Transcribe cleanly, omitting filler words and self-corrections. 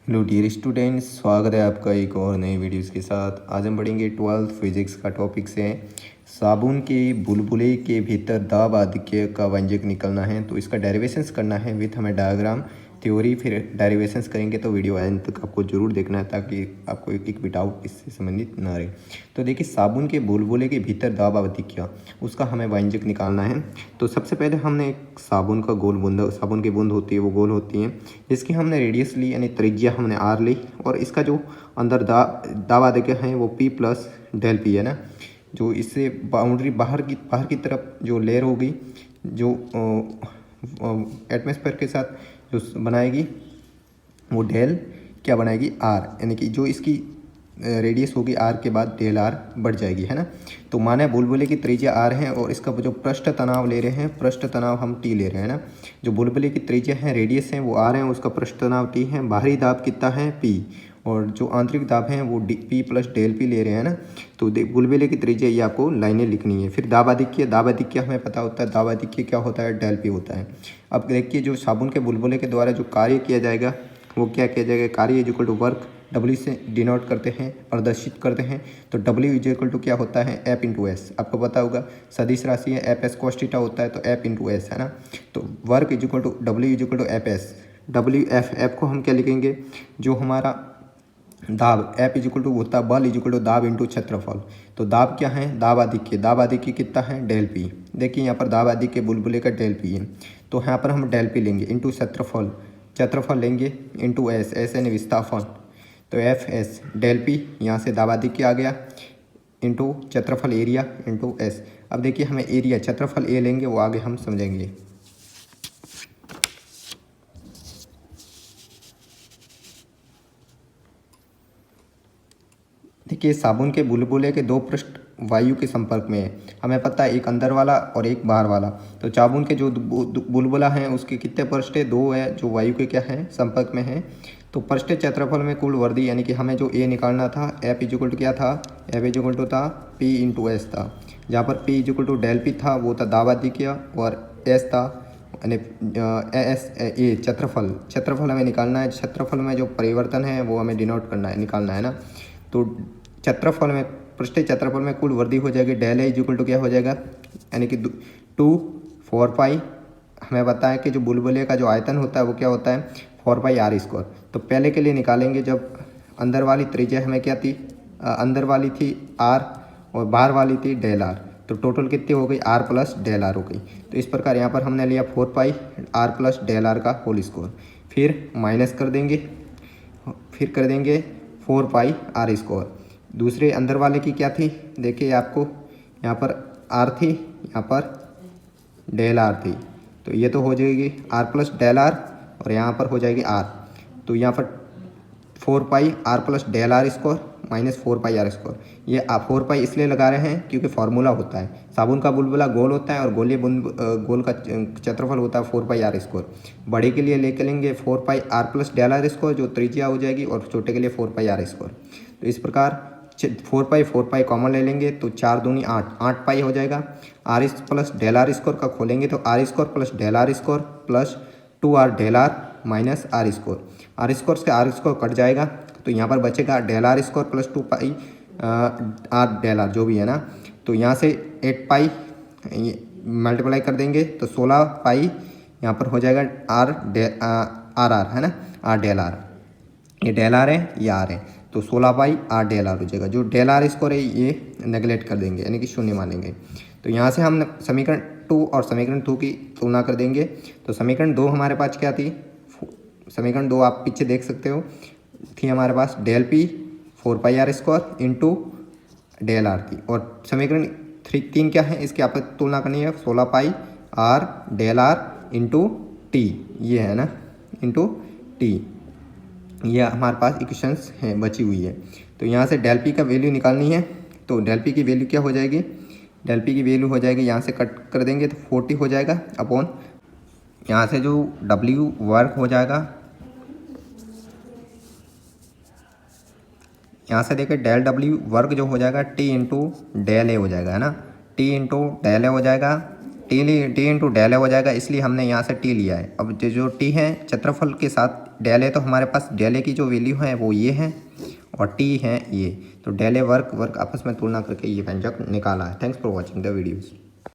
Hello dear students, स्वागत है आपका एक और नई वीडियोस के साथ। आज हम पढ़ेंगे 12th फिजिक्स का टॉपिक से साबुन के बुलबुले के भीतर दाब आधिक्य का व्यंजक निकलना है। तो इसका डेरिवेशंस करना है विथ हमें डायग्राम थ्योरी, फिर डेरिवेशंस करेंगे। तो वीडियो एंड तक आपको जरूर देखना है ताकि आपको एक भी डाउट इससे संबंधित ना रहे। तो देखिए, साबुन के बुलबुले के भीतर दाब आधिक्य, उसका हमें व्यंजक निकालना है। तो सबसे पहले हमने एक साबुन का गोल बूंद, साबुन की बूंद होती है वो गोल होती है, जिसकी हमने रेडियस ली यानी त्रिज्या हमने आर ली, और इसका जो अंदर दाब आधिक्य है वो पी प्लस डेल पी है ना। जो इससे बाउंड्री बाहर की तरफ जो लेयर होगी, जो एटमॉस्फेयर के साथ जो बनाएगी, वो डेल क्या बनाएगी, आर, यानी कि जो इसकी रेडियस होगी आर के बाद डेल आर बढ़ जाएगी, है ना। तो माने बुलबुले की त्रिज्या आर है और इसका जो पृष्ठ तनाव ले रहे हैं, पृष्ठ तनाव हम टी ले रहे हैं ना। जो बुलबुले की त्रिज्या है, रेडियस है, वो आर है, उसका पृष्ठ तनाव टी है। बाहरी दाब कितना है, पी, और जो आंतरिक दाब है वो पी प्लस डेल पी ले रहे हैं ना। तो बुलबुले की त्रिज्या ये आपको लाइनें लिखनी है। फिर दाब आधिक्य हमें पता होता है, दाब आधिक्य क्या होता है, डेल पी होता है। अब देखिए, जो साबुन के बुलबुले के द्वारा जो कार्य किया जाएगा वो क्या किया जाएगा, कार्य is equal to work, W से डिनोट करते हैं, प्रदर्शित करते हैं। तो डब्ल्यू इज इक्वल टू क्या होता है, एफ इंटू एस। आपको पता होगा सदिश राशि है, एफ एस कॉस थीटा होता है, तो एफ इंटू एस है ना। तो work is equal to W is equal to F S. W F को हम क्या लिखेंगे, जो हमारा दाब, एफ इज इक्वल टू होता है बल इज इक्वल टू दाब इंटू क्षेत्रफल। तो दाब क्या है, दाब आधिक्य कितना है, डेल पी। देखिए यहाँ पर दाब आधिक्य बुलबुले का डेल पी है, तो यहाँ पर हम डेल पी लेंगे इंटू क्षेत्रफल लेंगे इंटू एस, एस यानी विस्थापन। तो एफ एस डेल पी, यहाँ से दाब आधिक्य आ गया, इंटू क्षेत्रफल एरिया इंटू एस। अब देखिए, हमें एरिया क्षेत्रफल ए लेंगे, वो आगे हम समझेंगे। देखिए, साबुन के बुलबुले के दो पृष्ठ वायु के संपर्क में है। हमें पता है एक अंदर वाला और एक बाहर वाला। तो साबुन के जो बुलबुला है उसके कितने पृष्ठ है, दो है, जो वायु के क्या है, संपर्क में है। तो पृष्ठ क्षेत्रफल में कुल वर्दी, यानी कि हमें जो ए निकालना था, एफ इक्वल टू क्या था, एफ इक्वल टू था पी इंटू एस था। जहाँ पर P equal to del P था वो था दाब आधिक्य, और एस था यानी एस ए क्षेत्रफल हमें निकालना है। क्षेत्रफल में जो परिवर्तन है वो हमें डिनोट करना है, निकालना है ना। तो क्षेत्रफल में, पृष्ठीय क्षेत्रफल में कुल वृद्धि हो जाएगी, डेल ए इक्वल टू क्या हो जाएगा, यानी कि 2 4 पाई। हमें बताया कि जो बुलबुले का जो आयतन होता है वो क्या होता है, 4 पाई आर स्क्वायर। तो पहले के लिए निकालेंगे, जब अंदर वाली त्रिज्या हमें क्या थी, अंदर वाली थी आर और बाहर वाली थी डेल आर। तो टोटल कितनी हो गई, आर प्लस डेल आर हो गई। तो इस प्रकार यहाँ पर हमने लिया 4 pi r plus del are का होल स्क्वायर, फिर माइनस कर देंगे, फिर कर देंगे 4 पाई आर स्क्वायर। दूसरे अंदर वाले की क्या थी, देखिए आपको यहाँ पर आर थी, यहाँ पर डेल आर थी। तो ये तो हो जाएगी आर प्लस डेल आर, और यहाँ पर हो जाएगी आर। तो यहाँ पर 4 pi r plus del are square minus 4 pi r square. ये आप 4 पाई इसलिए लगा रहे हैं क्योंकि फार्मूला होता है, साबुन का बुलबुला गोल होता है और गोल का क्षेत्रफल होता है 4 पाई आर स्क्वायर। बड़े के लिए लेके लेंगे 4 pi r plus del are square, जो त्रिज्या हो जाएगी, और छोटे के लिए 4 पाई आर स्क्वायर। तो इस प्रकार 4 पाई कॉमन ले लेंगे, तो 4 दूनी 8, 8 पाई हो जाएगा। R plus del are square का खोलेंगे तो R square plus del are square plus 2 R del R minus R square. R square से आर स्क्वायर कट जाएगा, तो यहाँ पर बचेगा del are square plus 2 pi are del R, जो भी है ना। तो यहाँ से 8 पाई मल्टीप्लाई कर देंगे तो 16 पाई यहाँ पर हो जाएगा आर आर है ना, आर डेल आर। ये डेल आर है, ये आर है, तो 16 पाई आर डेल आर हो जाएगा। जो डेल आर स्क्वायर है ये नेगलेक्ट कर देंगे, यानी कि शून्य मानेंगे। तो यहाँ से हम समीकरण 2 और समीकरण 2 की तुलना कर देंगे। तो समीकरण 2 हमारे पास क्या थी, समीकरण 2 आप पीछे देख सकते हो, थी हमारे पास del p 4 pi r square into del r थी। और समीकरण 3 क्या है, इसकी आपको तुलना करनी है, 16 pi are del r into t, ये है ना, इंटू टी। ये हमारे पास इक्वेशंस हैं, बची हुई है। तो यहाँ से डेल पी का वैल्यू निकालनी है। तो डेल पी की वैल्यू क्या हो जाएगी, डेल पी की वैल्यू हो जाएगी, यहाँ से कट कर देंगे तो 40 हो जाएगा अपॉन, यहाँ से जो डब्ल्यू वर्क हो जाएगा, यहाँ से देखिए डेल डब्ल्यू वर्क जो हो जाएगा टी इंटू डेल ए हो जाएगा, है ना, टी इंटू डेल ए हो जाएगा, T T into del A हो जाएगा, इसलिए हमने यहाँ से टी लिया है। अब जो टी है क्षेत्रफल के साथ डेल ए, तो हमारे पास डेल ए की जो वैल्यू है वो ये है और टी है ये, तो डेल ए वर्ग आपस में तुलना करके ये व्यंजक निकाला है। Thanks for watching the videos.